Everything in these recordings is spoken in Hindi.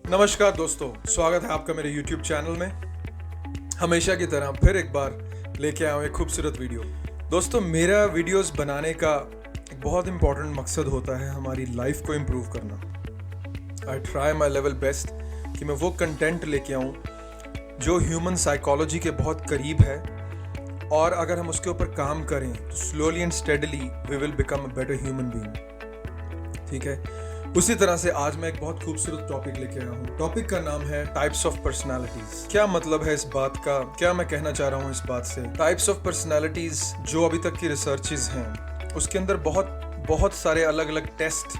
नमस्कार दोस्तों, स्वागत है आपका मेरे YouTube चैनल में। हमेशा की तरह फिर एक बार लेके आया हूँ एक खूबसूरत वीडियो। दोस्तों, मेरा वीडियोस बनाने का एक बहुत इंपॉर्टेंट मकसद होता है हमारी लाइफ को इम्प्रूव करना। I try my level best कि मैं वो कंटेंट लेके आऊँ जो ह्यूमन साइकोलॉजी के बहुत करीब है, और अगर हम उसके ऊपर काम करें तो slowly and steadily we will become a better human being. ठीक है, उसी तरह से आज मैं एक बहुत खूबसूरत टॉपिक लेके आया हूँ। टॉपिक का नाम है टाइप्स ऑफ पर्सनालिटीज। क्या मतलब है इस बात का, क्या मैं कहना चाह रहा हूँ इस बात से? टाइप्स ऑफ पर्सनालिटीज जो अभी तक की रिसर्चेज हैं उसके अंदर बहुत सारे अलग अलग टेस्ट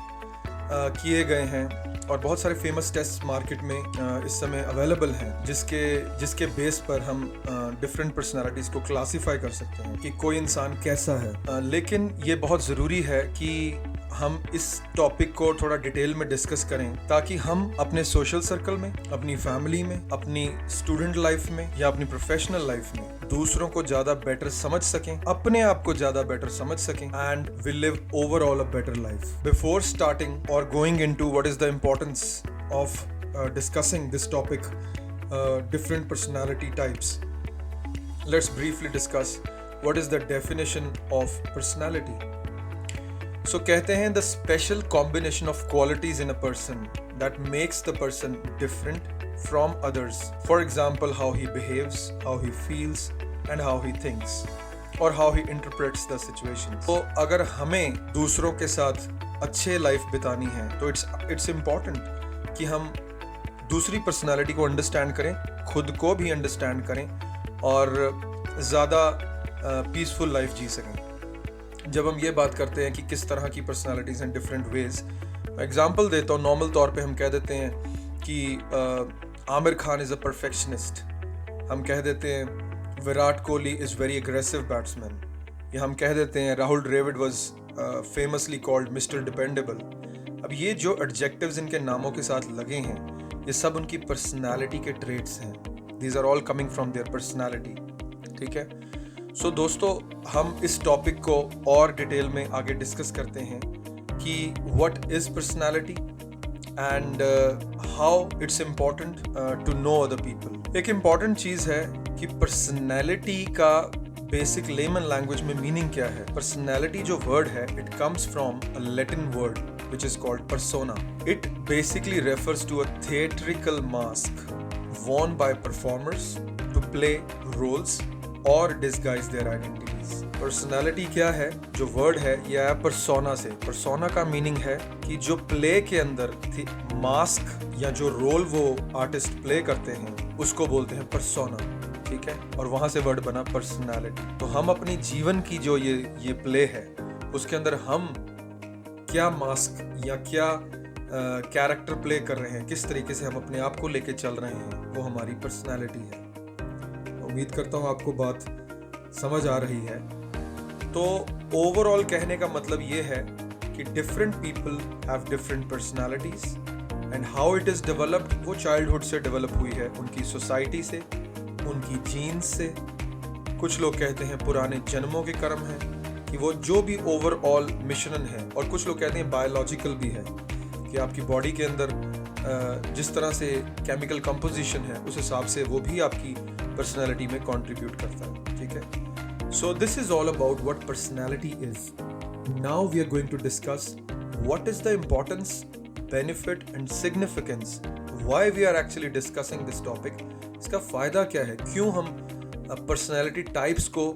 किए गए हैं, और बहुत सारे फेमस टेस्ट मार्केट में इस समय अवेलेबल हैं, जिसके बेस पर हम डिफरेंट पर्सनालिटीज़ को क्लासीफाई कर सकते हैं कि कोई इंसान कैसा है। लेकिन ये बहुत ज़रूरी है कि हम इस टॉपिक को थोड़ा डिटेल में डिस्कस करें, ताकि हम अपने सोशल सर्कल में, अपनी फैमिली में, अपनी स्टूडेंट लाइफ में या अपनी प्रोफेशनल लाइफ में दूसरों को ज़्यादा बेटर समझ सकें, अपने आप को ज़्यादा बेटर समझ सकें, and will live overall a better life. Before starting और going into what is the importance of discussing this topic, different personality types, let's briefly discuss what is the definition of personality. So कहते हैं the special combination of qualities in a person that makes the person different from others. For example, how he behaves, how he feels, and how he thinks, or how he interprets the situations. तो अगर हमें दूसरों के साथ अच्छे लाइफ बितानी है तो it's important कि हम दूसरी पर्सनालिटी को अंडरस्टैंड करें, खुद को भी अंडरस्टैंड करें, और ज़्यादा पीसफुल लाइफ जी सकें। जब हम ये बात करते हैं कि किस तरह की पर्सनालिटीज़ हैं डिफरेंट वेज, एग्जांपल देता हूँ। नॉर्मल तौर पे हम कह देते हैं कि Aamir Khan is a perfectionist, हम कह देते हैं Virat Kohli is very aggressive batsman, या हम कह देते हैं Rahul Dravid was famously called mister dependable. अब ये जो एडजेक्टिव्स इनके नामों के साथ लगे हैं, ये सब उनकी पर्सनालिटी के ट्रेट्स हैं। These are all coming from their personality. ठीक है, सो दोस्तों, हम इस टॉपिक को और डिटेल में आगे डिस्कस करते हैं कि what is personality and how its important to know other people. एक इम्पॉर्टेंट चीज़ है कि पर्सनैलिटी का बेसिक लेमन लैंग्वेज में मीनिंग क्या है। पर्सनैलिटी जो वर्ड है, it comes from a Latin word which is called persona. It basically refers to a theatrical mask worn by performers to play roles और डिस्गाइज देयर आइडेंटिटीज। पर्सनालिटी क्या है? जो वर्ड है ये आया परसोना से। परसोना का मीनिंग है कि जो प्ले के अंदर मास्क या जो रोल वो आर्टिस्ट प्ले करते हैं उसको बोलते हैं परसोना। ठीक है, और वहां से वर्ड बना पर्सनालिटी। तो हम अपनी जीवन की जो ये प्ले है उसके अंदर हम क्या मास्क या क्या कैरेक्टर प्ले कर रहे हैं, किस तरीके से हम अपने आप को लेके चल रहे हैं, वो हमारी पर्सनालिटी है। उम्मीद करता हूँ आपको बात समझ आ रही है। तो ओवरऑल कहने का मतलब ये है कि different people have different personalities, and how it is developed वो चाइल्डहुड से डेवलप हुई है, उनकी सोसाइटी से, उनकी जीन्स से। कुछ लोग कहते हैं पुराने जन्मों के कर्म है कि वो जो भी ओवरऑल मिश्रण है, और कुछ लोग कहते हैं बायोलॉजिकल भी है कि आपकी बॉडी के अंदर जिस तरह से केमिकल कंपोजिशन है उस हिसाब से वो भी आपकी पर्सनालिटी में कंट्रीब्यूट करता है। ठीक है, so this is all about what personality is. Now we are going to discuss what is the importance, benefit and significance, why we are actually discussing this topic. इसका फायदा क्या है, क्यों हम पर्सनालिटी टाइप्स को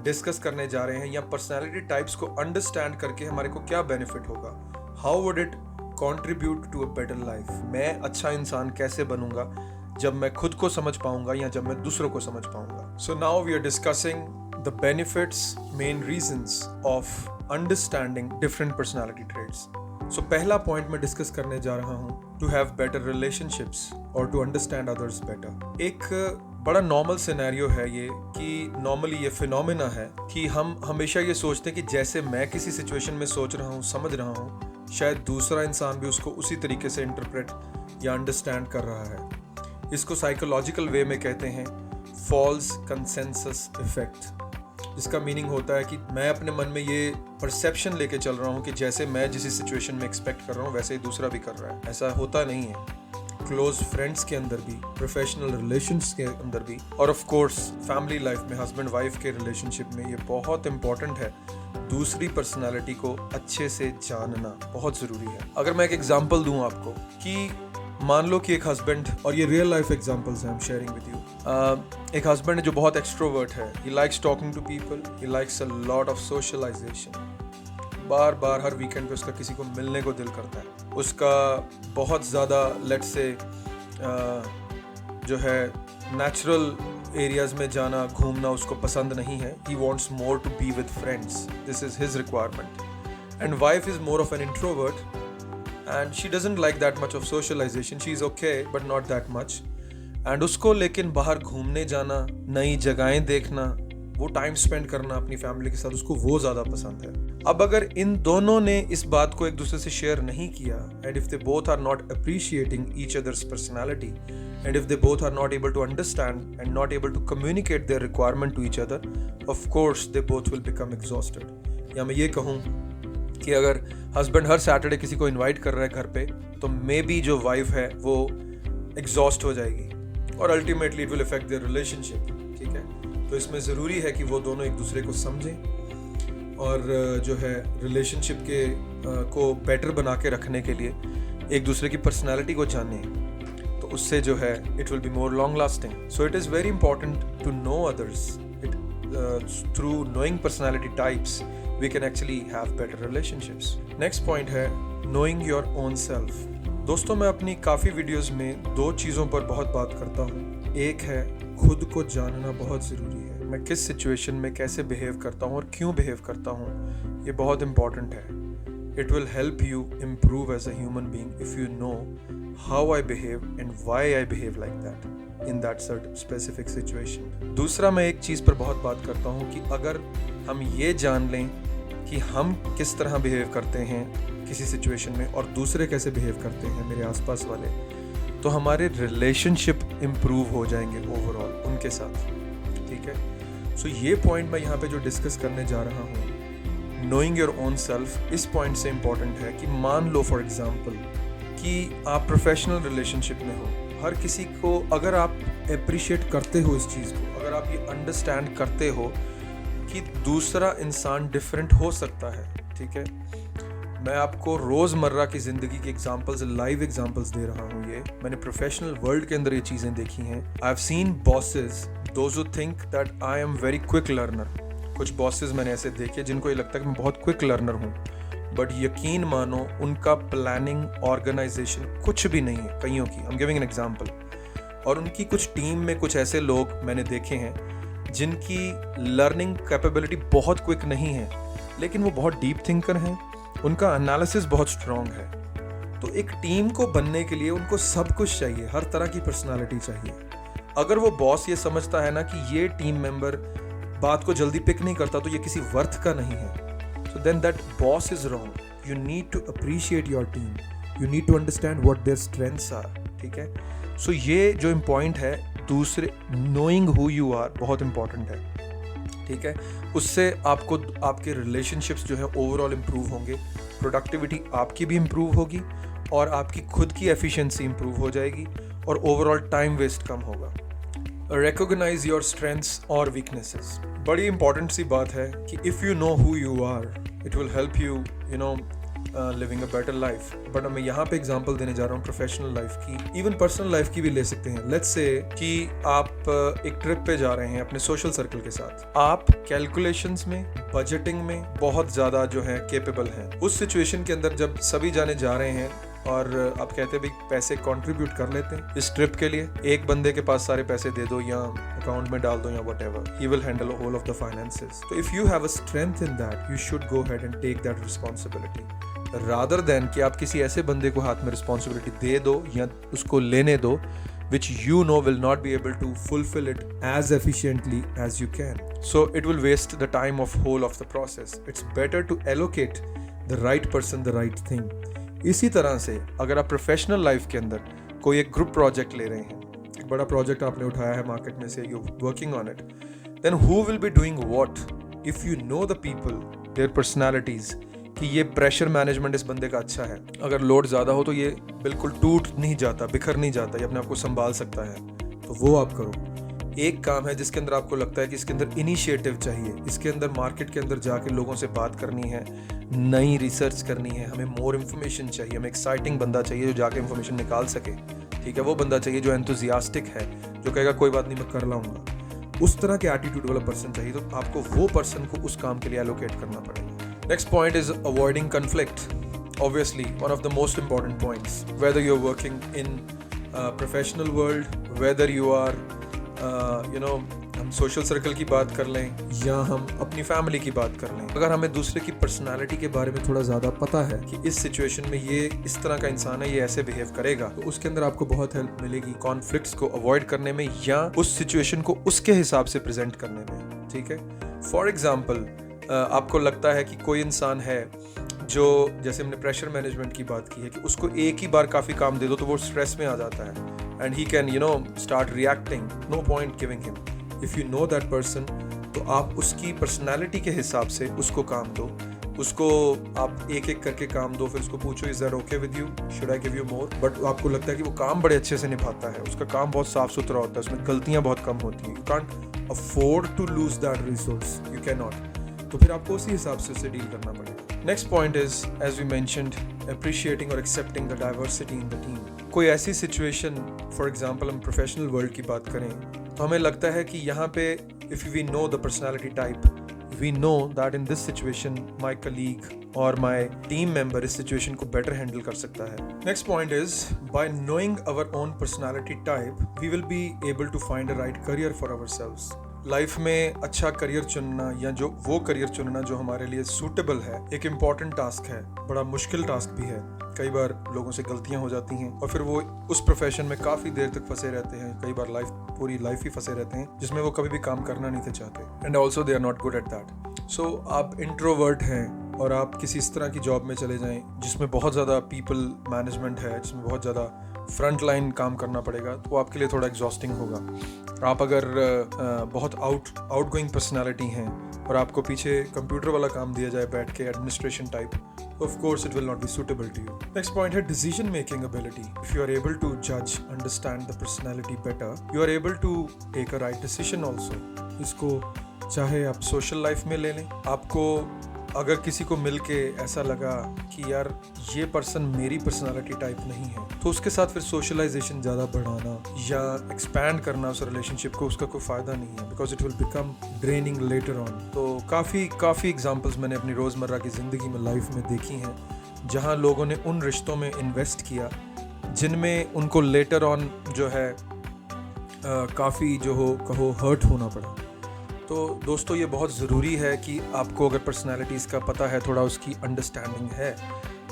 डिस्कस करने जा रहे हैं, या पर्सनालिटी टाइप्स को अंडरस्टैंड करके हमारे को क्या बेनिफिट होगा, how would it contribute to a better life. मैं अच्छा इंसान कैसे बनूंगा जब मैं खुद को समझ पाऊंगा या जब मैं दूसरों को समझ पाऊंगा। So now we are discussing the benefits, main reasons of understanding different personality traits. So पहला पॉइंट मैं डिस्कस करने जा रहा हूँ, टू हैव बेटर रिलेशनशिप्स और टू अंडरस्टैंड अदर्स बेटर। एक बड़ा नॉर्मल सिनेरियो है ये, कि नॉर्मली ये फिनोमेना है कि हम हमेशा ये सोचते हैं कि जैसे मैं किसी सिचुएशन में सोच रहा हूँ, समझ रहा हूँ, शायद दूसरा इंसान भी उसको उसी तरीके से इंटरप्रेट या अंडरस्टैंड कर रहा है। इसको साइकोलॉजिकल वे में कहते हैं फॉल्स कंसेंसस इफेक्ट, जिसका मीनिंग होता है कि मैं अपने मन में ये परसेप्शन लेके चल रहा हूँ कि जैसे मैं जिस सिचुएशन में एक्सपेक्ट कर रहा हूँ वैसे ही दूसरा भी कर रहा है। ऐसा होता नहीं है, क्लोज फ्रेंड्स के अंदर भी, प्रोफेशनल रिलेशंस के अंदर भी, और ऑफ कोर्स फैमिली लाइफ में हस्बैंड वाइफ के रिलेशनशिप में ये बहुत इंपॉर्टेंट है दूसरी पर्सनालिटी को अच्छे से जानना बहुत ज़रूरी है। अगर मैं एक एग्जांपल दूं आपको कि मान लो कि एक हस्बैंड, और ये रियल लाइफ एग्जांपल्स हैं, I am sharing with you, एक हस्बैंड है जो बहुत एक्सट्रोवर्ट है, he likes talking to people, he likes a lot of socialisation, बार बार हर वीकेंड पे उसका किसी को मिलने को दिल करता है, उसका बहुत ज़्यादा लेट्स से जो है नेचुरल एरियाज़ में जाना घूमना उसको पसंद नहीं है, he wants more to be with friends, this is his requirement. And wife is more of an introvert and she doesn't like that much of socialization, she's okay but not that much, and उसको लेकिन बाहर घूमने जाना, नई जगहें देखना, वो टाइम स्पेंड करना अपनी फैमिली के साथ, उसको वो ज़्यादा पसंद है। अब अगर इन दोनों ने इस बात को एक दूसरे से शेयर नहीं किया, and if they both are not appreciating each other's personality, and if they both are not able to understand and not able to communicate their requirement to each other, of course they both will become exhausted। या मैं ये कहूँ कि अगर हस्बैंड हर सैटरडे किसी को इनवाइट कर रहा है घर पे, तो मे बी जो वाइफ है वो एग्जॉस्ट हो जाएगी और ultimately it will affect their relationship. ठीक है, तो इसमें ज़रूरी है कि वो दोनों एक दूसरे को समझें और जो है रिलेशनशिप के को बेटर बना के रखने के लिए एक दूसरे की पर्सनैलिटी को जानें, तो उससे जो है it will be more long lasting. So it is very important to know others, it through knowing personality types we can actually have better relationships. Next point है knowing your own self। दोस्तों, मैं अपनी काफ़ी वीडियोस में दो चीज़ों पर बहुत बात करता हूँ। एक है खुद को जानना बहुत ज़रूरी है, मैं किस सिचुएशन में कैसे बिहेव करता हूँ और क्यों बिहेव करता हूँ, ये बहुत इंपॉर्टेंट है। It will help you improve as a human being if you know how I behave and why I behave like that in that certain specific situation। दूसरा, मैं एक चीज़ पर बहुत बात करता हूँ कि अगर हम ये जान लें कि हम किस तरह बिहेव करते हैं किसी सिचुएशन में और दूसरे कैसे बिहेव करते हैं मेरे आसपास वाले, तो हमारे रिलेशनशिप इम्प्रूव हो जाएंगे ओवरऑल उनके साथ। ठीक है, सो ये पॉइंट मैं यहाँ पे जो डिस्कस करने जा रहा हूँ, नोइंग योर ओन सेल्फ, इस पॉइंट से इम्पॉर्टेंट है कि मान लो फॉर एग्जांपल कि आप प्रोफेशनल रिलेशनशिप में हो, हर किसी को अगर आप अप्रिशिएट करते हो इस चीज़ को, अगर आप ये अंडरस्टैंड करते हो कि दूसरा इंसान डिफरेंट हो सकता है। ठीक है, मैं आपको रोज़मर्रा की ज़िंदगी के एग्जांपल्स, लाइव एग्जांपल्स दे रहा हूँ। ये मैंने प्रोफेशनल वर्ल्ड के अंदर ये चीज़ें देखी हैं। I have seen bosses those who think that I am very quick learner. कुछ बॉसेस मैंने ऐसे देखे जिनको ये लगता है कि मैं बहुत क्विक लर्नर हूँ, बट यकीन मानो उनका प्लानिंग, ऑर्गेनाइजेशन कुछ भी नहीं है कईयों की। I am giving an example. और उनकी कुछ टीम में कुछ ऐसे लोग मैंने देखे हैं जिनकी लर्निंग कैपेबिलिटी बहुत क्विक नहीं है, लेकिन वो बहुत डीप थिंकर हैं, उनका एनालिसिस बहुत स्ट्रॉन्ग है। तो एक टीम को बनने के लिए उनको सब कुछ चाहिए, हर तरह की पर्सनालिटी चाहिए। अगर वो बॉस ये समझता है ना कि ये टीम मेंबर बात को जल्दी पिक नहीं करता तो ये किसी वर्थ का नहीं है, so then that boss is wrong. You need to appreciate your team, you need to understand what their strengths are. ठीक है, सो ये जो पॉइंट है दूसरे, नोइंग हु यू आर, बहुत इंपॉर्टेंट है। ठीक है, उससे आपको आपके रिलेशनशिप्स जो है ओवरऑल इम्प्रूव होंगे, प्रोडक्टिविटी आपकी भी इम्प्रूव होगी और आपकी खुद की एफिशिएंसी इम्प्रूव हो जाएगी और ओवरऑल टाइम वेस्ट कम होगा। रिकॉग्नाइज योर स्ट्रेंथ्स और वीकनेसेस, बड़ी इंपॉर्टेंट सी बात है कि if you know who you are it will help you you know living a better life. But मैं यहाँ पे एग्जांपल देने जा रहा हूँ प्रोफेशनल लाइफ की, इवन पर्सनल लाइफ की भी ले सकते हैं। लेट्स से कि आप एक ट्रिप पे जा रहे हैं अपने सोशल सर्कल के साथ, आप कैलकुलेशंस में, बजटिंग में बहुत ज़्यादा जो है केपेबल हैं। उस सिचुएशन के अंदर जब सभी जाने जा रहे हैं और आप कहते हैं भाई पैसे कंट्रीब्यूट कर लेते हैं इस ट्रिप के लिए, एक बंदे के पास सारे पैसे दे दो या अकाउंट में डाल दो या whatever, he will handle whole of the finances. तो if you have a strength in that, you should go ahead and take that responsibility, rather than कि आप किसी ऐसे बंदे को हाथ में रिस्पॉन्सिबिलिटी दे दो या उसको लेने दो which you know will not be able to fulfill it as efficiently as you can. So it will waste the time of whole of the process. It's better to allocate the right person the right thing. इसी तरह से अगर आप प्रोफेशनल लाइफ के अंदर कोई एक ग्रुप प्रोजेक्ट ले रहे हैं, एक बड़ा प्रोजेक्ट आपने उठाया है मार्केट में से, you working on it, then who will be doing what? If you know the people, their personalities, कि ये प्रेशर मैनेजमेंट इस बंदे का अच्छा है। अगर लोड ज़्यादा हो तो ये बिल्कुल टूट नहीं जाता, बिखर नहीं जाता, ये अपने आप को संभाल सकता है, तो वो आप करो। एक काम है जिसके अंदर आपको लगता है कि इसके अंदर इनिशिएटिव चाहिए, इसके अंदर मार्केट के अंदर जाके लोगों से बात करनी है, नई रिसर्च करनी है, हमें मोर इन्फॉर्मेशन चाहिए, हमें एक्साइटिंग बंदा चाहिए जो जाके इन्फॉर्मेशन निकाल सके, ठीक है। वो बंदा चाहिए जो एंथुजियास्टिक है, जो कहेगा कोई बात नहीं मैं कर लाऊंगा। उस तरह के एटीट्यूड वाला पर्सन चाहिए, तो आपको वो पर्सन को उस काम के लिए एलोकेट करना पड़ेगा। Next point is avoiding conflict. Obviously one of the most important points, whether you are working in professional world, whether you are हम सोशल सर्कल की बात कर लें या हम अपनी फैमिली की बात कर लें, अगर हमें दूसरे की पर्सनालिटी के बारे में थोड़ा ज़्यादा पता है कि इस सिचुएशन में ये इस तरह का इंसान है, ये ऐसे बिहेव करेगा, तो उसके अंदर आपको बहुत हेल्प मिलेगी कॉन्फ्लिक्ट्स को अवॉइड करने में या उस सिचुएशन को उसके हिसाब से प्रेजेंट करने में, ठीक है। फॉर एग्जाम्पल आपको लगता है कि कोई इंसान है जो, जैसे हमने प्रेशर मैनेजमेंट की बात की है, कि उसको एक ही बार काफ़ी काम दे दो तो वो स्ट्रेस में आ जाता है and he can start reacting, no point giving him. If you know that person, तो आप उसकी पर्सनालिटी के हिसाब से उसको काम दो, उसको आप एक एक करके काम दो, फिर उसको पूछो is that okay with you, should I give you more. But आपको लगता है कि वो काम बड़े अच्छे से निभाता है, उसका काम बहुत साफ सुथरा होता है, उसमें गलतियां बहुत कम होती हैं, you can't afford to lose that resource, you can not, तो फिर आपको उसी हिसाब से उससे डील करना पड़ेगा। Next point is, as we mentioned, appreciating और accepting the diversity in the team. कोई ऐसी सिचुएशन, फॉर एग्जांपल हम प्रोफेशनल वर्ल्ड की बात करें, तो हमें लगता है कि यहाँ पे if we know the personality type, we know that in this situation my colleague और माय टीम मेंबर इस सिचुएशन को बेटर हैंडल कर सकता है। Next point is, by knowing our own personality type we will be able to find a right career for ourselves. Life में अच्छा करियर चुनना या जो वो करियर चुनना जो हमारे लिए सूटेबल है, एक इम्पॉर्टेंट टास्क है, बड़ा मुश्किल टास्क भी है। कई बार लोगों से गलतियां हो जाती हैं और फिर वो उस प्रोफेशन में काफ़ी देर तक फंसे रहते हैं, कई बार पूरी लाइफ ही फंसे रहते हैं जिसमें वो कभी भी काम करना नहीं थे चाहते, and also they are not good at that. So आप इंट्रोवर्ट हैं और आप किसी इस तरह की जॉब में चले जाएं जिसमें बहुत ज़्यादा पीपल मैनेजमेंट है, जिसमें बहुत ज़्यादा फ्रंट लाइन काम करना पड़ेगा, तो आपके लिए थोड़ा एग्जॉस्टिंग होगा। आप अगर बहुत आउटगोइंग पर्सनालिटी हैं और आपको पीछे कंप्यूटर वाला काम दिया जाए बैठ के, administration type, of course it will not be suitable to you. Next point है decision making ability. If you are able to judge, understand the personality better, you are able to take a right decision also. इसको चाहे आप सोशल लाइफ में ले लें, आपको अगर किसी को मिलके ऐसा लगा कि यार ये पर्सन मेरी पर्सनालिटी टाइप नहीं है, तो उसके साथ फिर सोशलाइजेशन ज़्यादा बढ़ाना या एक्सपैंड करना उस रिलेशनशिप को, उसका कोई फ़ायदा नहीं है, because it will become draining later on. तो काफ़ी एग्जांपल्स मैंने अपनी रोज़मर्रा की ज़िंदगी में, लाइफ में देखी हैं, जहाँ लोगों ने उन रिश्तों में इन्वेस्ट किया जिनमें उनको लेटर ऑन जो है काफ़ी जो हो कहो हर्ट होना पड़ा। तो दोस्तों ये बहुत ज़रूरी है कि आपको अगर पर्सनालिटीज़ का पता है, थोड़ा उसकी अंडरस्टैंडिंग है,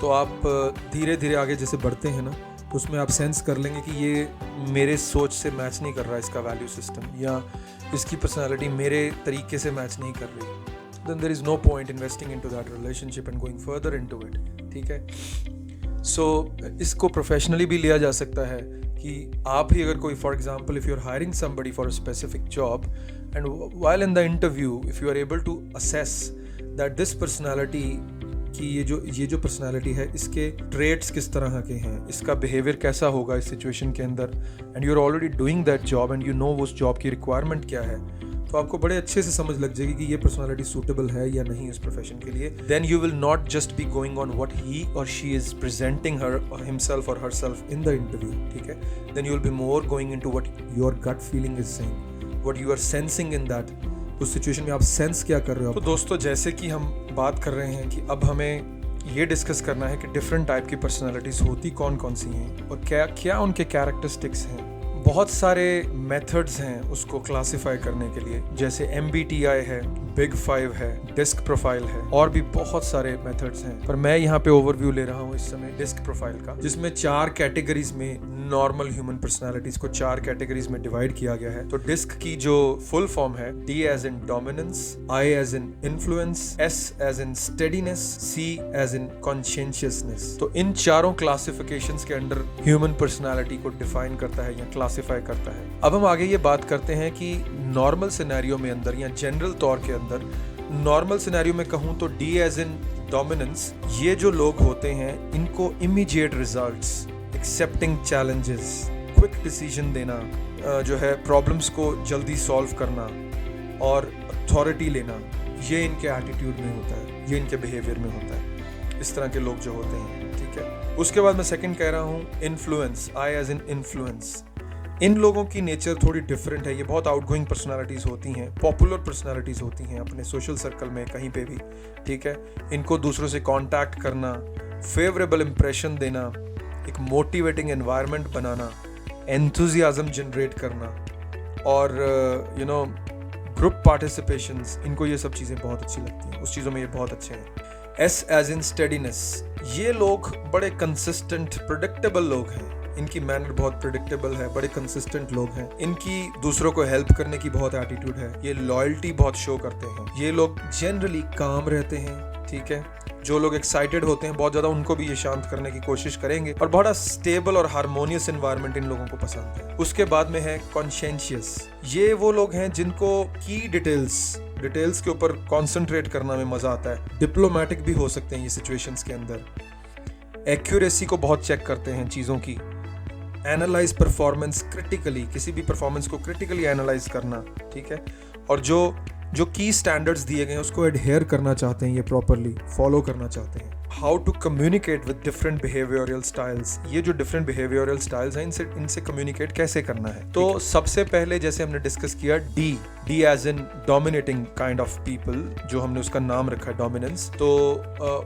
तो आप धीरे धीरे आगे जैसे बढ़ते हैं ना, तो उसमें आप सेंस कर लेंगे कि ये मेरे सोच से मैच नहीं कर रहा है, इसका वैल्यू सिस्टम, या इसकी पर्सनालिटी मेरे तरीके से मैच नहीं कर रही। Then there is no point investing into that relationship and going further into it, ठीक है। सो इसको प्रोफेशनली भी लिया जा सकता है कि आप ही अगर कोई, for example if you are hiring somebody for a specific job and while in the interview if you are able to assess that this personality कि ये जो पर्सनालिटी है, इसके ट्रेट्स किस तरह के हैं, इसका बिहेवियर कैसा होगा इस सिचुएशन के अंदर, and you are already doing that job and you know उस जॉब की रिक्वायरमेंट क्या है, तो आपको बड़े अच्छे से समझ लग जाएगी कि ये पर्सनालिटी सूटेबल है या नहीं इस प्रोफेशन के लिए। Then you will not just be going on what he और शी इज प्रेजेंटिंग हिमसेल्फ और हरसेल्फ इन द इंटरव्यू, ठीक है। Then you will be more going into what your gut feeling is saying, what you are sensing in that, उस सिचुएशन में आप सेंस क्या कर रहे हो। तो दोस्तों जैसे कि हम बात कर रहे हैं कि अब हमें ये डिस्कस करना है कि डिफरेंट टाइप की पर्सनालिटीज़ होती कौन कौन सी हैं और क्या क्या उनके कैरेक्टरिस्टिक्स हैं। बहुत सारे मेथड्स हैं उसको क्लासिफाई करने के लिए, जैसे MBTI है, बिग 5 है, डिस्क प्रोफाइल है, और भी बहुत सारे मेथड्स हैं, पर मैं यहाँ पे ओवरव्यू ले रहा हूँ इस समय डिस्क प्रोफाइल का, जिसमें 4 कैटेगरीज में नॉर्मल ह्यूमन पर्सनालिटीज को 4 कैटेगरीज में डिवाइड किया गया है। तो डिस्क की जो फुल फॉर्म है, D as in dominance, I as in influence, S as in steadiness, C as in consciousness. तो इन चारों क्लासिफिकेशंस के अंडर ह्यूमन पर्सनालिटी को डिफाइन करता है या क्लासिफाई करता है। अब हम आगे ये बात करते हैं कि नॉर्मल सिनेरियो में अंदर या जनरल तौर के अंदर नॉर्मल सिनेरियो में कहूँ तो डी एज इन डोमिनेंस, ये जो लोग होते हैं इनको immediate results, accepting challenges, quick decision देना, जो है प्रॉब्लम्स को जल्दी सॉल्व करना और अथॉरिटी लेना, ये इनके एटीट्यूड में होता है, ये इनके बिहेवियर में होता है, इस तरह के लोग जो होते हैं, ठीक है। उसके बाद मैं सेकंड कह रहा हूँ influence, I as in influence. इन लोगों की नेचर थोड़ी डिफरेंट है, ये बहुत आउटगोइंग पर्सनालिटीज़ होती हैं, पॉपुलर पर्सनालिटीज़ होती हैं अपने सोशल सर्कल में कहीं पे भी, ठीक है। इनको दूसरों से कांटेक्ट करना, फेवरेबल इम्प्रेशन देना, एक मोटिवेटिंग एनवायरनमेंट बनाना, एंथुजियाज्म जनरेट करना और ग्रुप पार्टिसिपेशंस, इनको ये सब चीज़ें बहुत अच्छी लगती हैं, उस चीज़ों में ये बहुत अच्छे हैं। एस एज इन स्टेडीनेस, ये लोग बड़े कंसिस्टेंट प्रेडिक्टेबल लोग हैं, इनकी मैनर बहुत प्रेडिक्टेबल है, बड़े कंसिस्टेंट लोग हैं, इनकी दूसरों को हेल्प करने की बहुत एटीट्यूड है, ये लॉयल्टी बहुत शो करते हैं, ये लोग जनरली काम रहते हैं, ठीक है। जो लोग एक्साइटेड होते हैं बहुत ज़्यादा, उनको भी ये शांत करने की कोशिश करेंगे और बड़ा स्टेबल और हार्मोनियस एनवायरनमेंट इन लोगों को पसंद है। उसके बाद में है कॉन्शियस, ये वो लोग हैं जिनको की डिटेल्स के ऊपर कॉन्सेंट्रेट करना में मजा आता है, डिप्लोमेटिक भी हो सकते हैं ये सिचुएशंस के अंदर। एक्यूरेसी को बहुत चेक करते हैं चीज़ों की, एनालाइज परफॉर्मेंस क्रिटिकली, किसी भी परफॉर्मेंस को क्रिटिकली एनालाइज करना, ठीक है। और जो की स्टैंडर्ड्स दिए गए हैं उसको एडहेयर करना चाहते हैं, ये प्रॉपरली फॉलो करना चाहते हैं। How to communicate with different behavioural styles, ये जो डिफरेंट बिहेवियरल स्टाइल्स हैं इनसे कम्युनिकेट कैसे करना है। तो सबसे पहले जैसे हमने डिस्कस किया D as in dominating kind of people, जो हमने उसका नाम रखा है डोमिनेंस, तो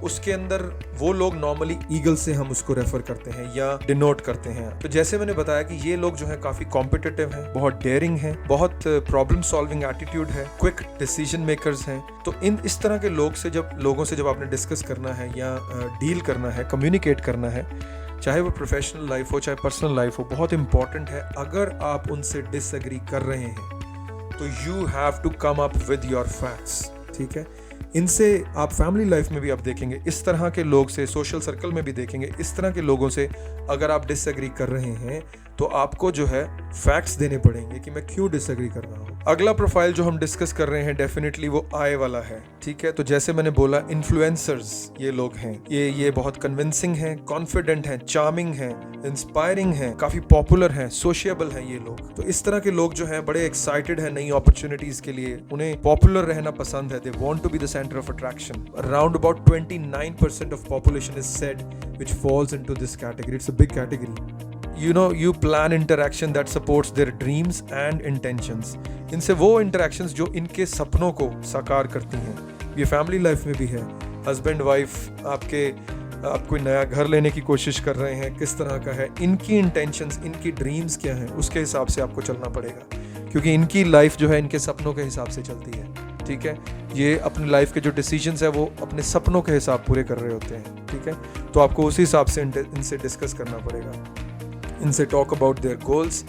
उसके अंदर वो लोग नॉर्मली ईगल से हम उसको रेफर करते हैं या डिनोट करते हैं। तो जैसे मैंने बताया कि ये लोग जो है काफी कॉम्पिटिटिव हैं, बहुत डेयरिंग हैं, बहुत प्रॉब्लम सॉल्विंग एटीट्यूड है, क्विक डिसीजन मेकर्स हैं। तो इस तरह के लोगों से जब आपने डिस्कस करना है या डील करना है, कम्युनिकेट करना है, चाहे वो प्रोफेशनल लाइफ हो चाहे पर्सनल लाइफ हो, बहुत इंपॉर्टेंट है। अगर आप उनसे डिसएग्री कर रहे हैं तो you have to come up with your facts, ठीक है। इनसे आप फैमिली लाइफ में भी आप देखेंगे, इस तरह के लोग से सोशल सर्कल में भी देखेंगे, इस तरह के लोगों से अगर आप डिसएग्री कर रहे हैं तो आपको जो है फैक्ट्स देने पड़ेंगे कि मैं क्यों डिसएग्री कर रहा हूँ। अगला प्रोफाइल जो हम डिस्कस कर रहे हैं डेफिनेटली वो आई वाला है, ठीक है। तो जैसे मैंने बोला इन्फ्लुएंसर्स ये लोग हैं, ये बहुत कन्विंसिंग हैं, कॉन्फिडेंट हैं, चार्मिंग हैं, इंस्पायरिंग हैं, काफी पॉपुलर हैं, सोशिएबल हैं ये लोग। तो इस तरह के लोग जो हैं बड़े एक्साइटेड हैं नई अपॉर्चुनिटीज के लिए, उन्हें पॉपुलर रहना पसंद है, they want to be the centre of attraction. Around about 29% of population is said which falls into this category. It's a big category. You plan interaction that supports their dreams and intentions. इनसे वो interactions जो इनके सपनों को साकार करती हैं, ये फैमिली लाइफ में भी है। हस्बैंड वाइफ आप कोई नया घर लेने की कोशिश कर रहे हैं, किस तरह का है, इनकी इंटेंशंस, इनकी ड्रीम्स क्या हैं, उसके हिसाब से आपको चलना पड़ेगा, क्योंकि इनकी लाइफ जो है इनके सपनों के हिसाब से चलती है, ठीक है। ये अपनी लाइफ के जो डिसीजंस है वो अपने सपनों के हिसाब पूरे कर रहे होते हैं, ठीक है। तो आपको उसी हिसाब से इनसे डिस्कस करना पड़ेगा, इनसे talk about their goals,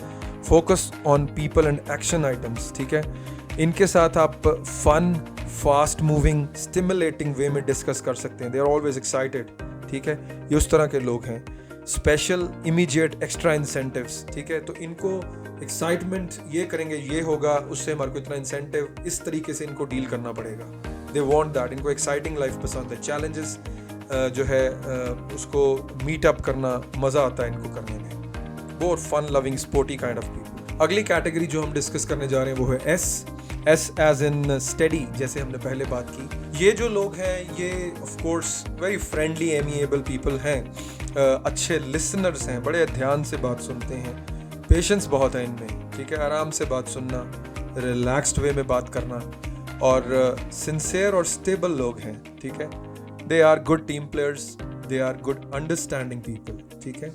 focus on people and action items, ठीक है। इनके साथ आप फन, फास्ट मूविंग, स्टिमुलेटिंग वे में डिस्कस कर सकते हैं, दे आर ऑलवेज एक्साइटेड, ठीक है। ये उस तरह के लोग हैं। स्पेशल इमीडिएट एक्स्ट्रा इंसेंटिव्स, ठीक है। तो इनको एक्साइटमेंट ये करेंगे, ये होगा, उससे हमारे को इतना इंसेंटिव, इस तरीके से इनको डील करना पड़ेगा। दे वांट दैट, इनको एक्साइटिंग लाइफ पसंद है, चैलेंजेस जो है उसको मीट अप करना मज़ा आता है इनको करने में, वो fun loving sporty kind of people. अगली कैटेगरी जो हम डिस्कस करने जा रहे हैं वो है एस एज इन स्टडी, जैसे हमने पहले बात की। ये जो लोग हैं ये of course very friendly amiable people हैं, अच्छे लिसनर्स हैं, बड़े ध्यान से बात सुनते हैं, पेशेंस बहुत है इनमें, ठीक है। आराम से बात सुनना, रिलैक्स्ड वे में बात करना, और सिंसियर और स्टेबल लोग हैं, ठीक है। They are good team players, they are good understanding people, ठीक है।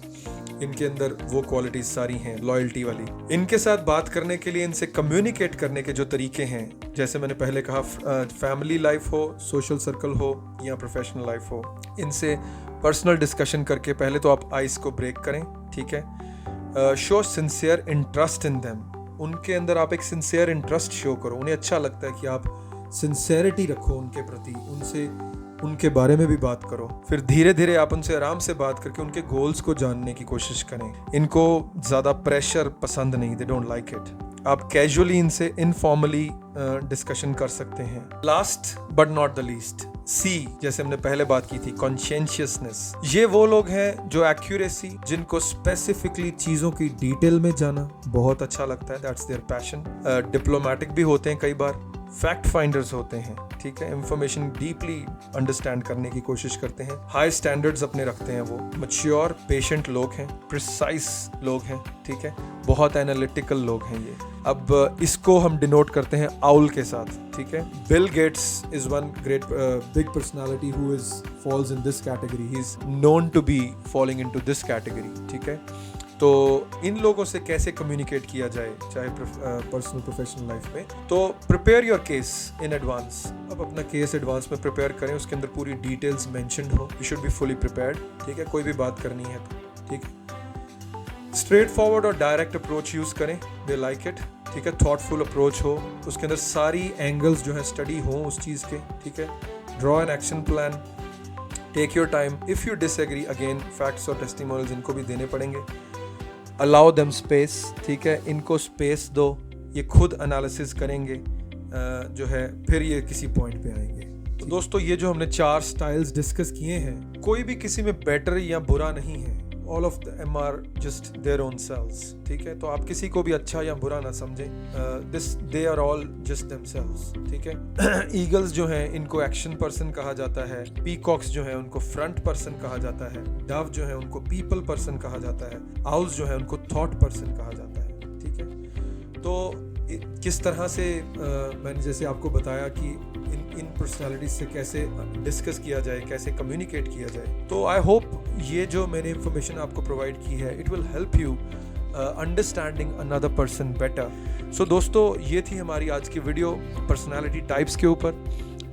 इनके अंदर वो क्वालिटीज सारी हैं, लॉयल्टी वाली। इनके साथ बात करने के लिए, इनसे कम्युनिकेट करने के जो तरीके हैं, जैसे मैंने पहले कहा, फैमिली लाइफ हो, सोशल सर्कल हो या प्रोफेशनल लाइफ हो, इनसे पर्सनल डिस्कशन करके पहले तो आप आइस को ब्रेक करें, ठीक है। Show sincere interest in them, उनके अंदर आप एक सिंसियर इंटरेस्ट शो करो, उन्हें अच्छा लगता है कि आप सिंसियरिटी रखो उनके प्रति, उनसे उनके बारे में भी बात करो। फिर धीरे धीरे आप उनसे आराम से बात करके उनके गोल्स को जानने की कोशिश करें। इनको ज़्यादा प्रेशर पसंद नहीं, दे डोंट लाइक इट। आप कैजुअली इनसे इनफॉर्मली डिस्कशन कर सकते हैं। Last but not the least, see, जैसे हमने पहले बात की थी, कॉन्शियसनेस। ये वो लोग हैं जो एक्यूरेसी, जिनको स्पेसिफिकली चीजों की डिटेल में जाना बहुत अच्छा लगता है, दैट्स देयर पैशन। डिप्लोमेटिक भी होते हैं कई बार, फैक्ट फाइंडर्स होते हैं, ठीक है, इंफॉर्मेशन डीपली अंडरस्टैंड करने की कोशिश करते हैं, हाई स्टैंडर्ड्स अपने रखते हैं। वो मैच्योर पेशेंट लोग हैं, प्रिसाइज लोग हैं, ठीक है, बहुत एनालिटिकल लोग हैं ये। अब इसको हम डिनोट करते हैं आउल के साथ, ठीक है। Bill Gates is one great big personality who is falls in this category, he is known to be falling into this category, ठीक है। तो इन लोगों से कैसे कम्युनिकेट किया जाए, चाहे पर्सनल प्रोफेशनल लाइफ में, तो prepare your case in advance. अब अपना केस एडवांस में प्रिपेयर करें, उसके अंदर पूरी डिटेल्स मेंशन्ड हो, you should be fully prepared, ठीक है, कोई भी बात करनी है तो, ठीक है। स्ट्रेट फॉरवर्ड और डायरेक्ट अप्रोच यूज करें, दे लाइक इट, ठीक है। थॉटफुल अप्रोच हो, उसके अंदर सारी एंगल्स जो है स्टडी हो उस चीज़ के, ठीक है। Draw an action plan, take your time. If you disagree, again facts और टेस्टिमोनियल्स इनको भी देने पड़ेंगे। अलाउ देम स्पेस, ठीक है, इनको स्पेस दो, ये खुद एनालिसिस करेंगे जो है, फिर ये किसी पॉइंट पे आएंगे। तो दोस्तों, ये जो हमने 4 स्टाइल्स डिस्कस किए हैं, कोई भी किसी में बेटर या बुरा नहीं है, all of them are just their own selves, ठीक है। तो आप किसी को भी अच्छा या बुरा ना समझें, they are all just themselves, ठीक है। ईगल्स जो हैं इनको एक्शन पर्सन कहा जाता है, पीकॉक्स जो हैं उनको फ्रंट पर्सन कहा जाता है, डव जो है उनको पीपल पर्सन कहा जाता है, आउल्स जो है उनको थॉट पर्सन कहा जाता है, ठीक है। तो किस तरह से मैंने जैसे आपको बताया कि इन पर्सनालिटीज से कैसे डिस्कस किया जाए, कैसे कम्युनिकेट किया जाए, तो आई होप ये जो मैंने इंफॉर्मेशन आपको प्रोवाइड की है, it will help you understanding another person better. So दोस्तों, ये थी हमारी आज की वीडियो पर्सनालिटी टाइप्स के ऊपर।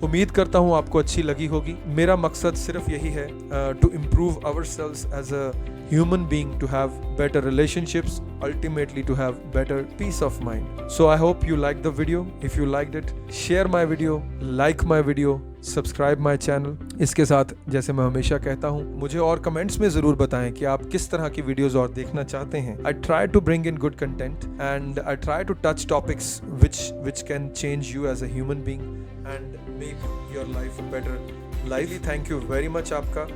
उम्मीद करता हूँ आपको अच्छी लगी होगी। मेरा मकसद सिर्फ यही है, to improve ourselves as a human being, to have better relationships, ultimately to have better peace of mind. So I hope you liked the video. If you liked it, share my video, like my video, subscribe my channel. इसके साथ जैसे मैं हमेशा कहता हूँ, मुझे और कमेंट्स में ज़रूर बताएं कि आप किस तरह की वीडियोज़ और देखना चाहते हैं। I try to bring in good content and I try to touch topics which can change you as a human being and make your life better life. Thank you very much आपका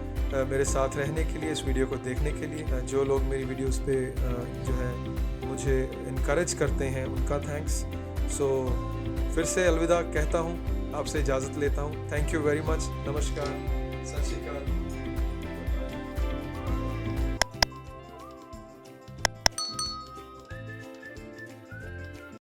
मेरे साथ रहने के लिए, इस वीडियो को देखने के लिए। जो लोग मेरी वीडियोज़ पे जो है मुझे इनकरेज करते हैं, उनका थैंक्स। सो फिर से अलविदा कहता हूँ, आपसे इजाज़त लेता हूँ। Thank you very much. नमस्कार, सत श्री अकाल।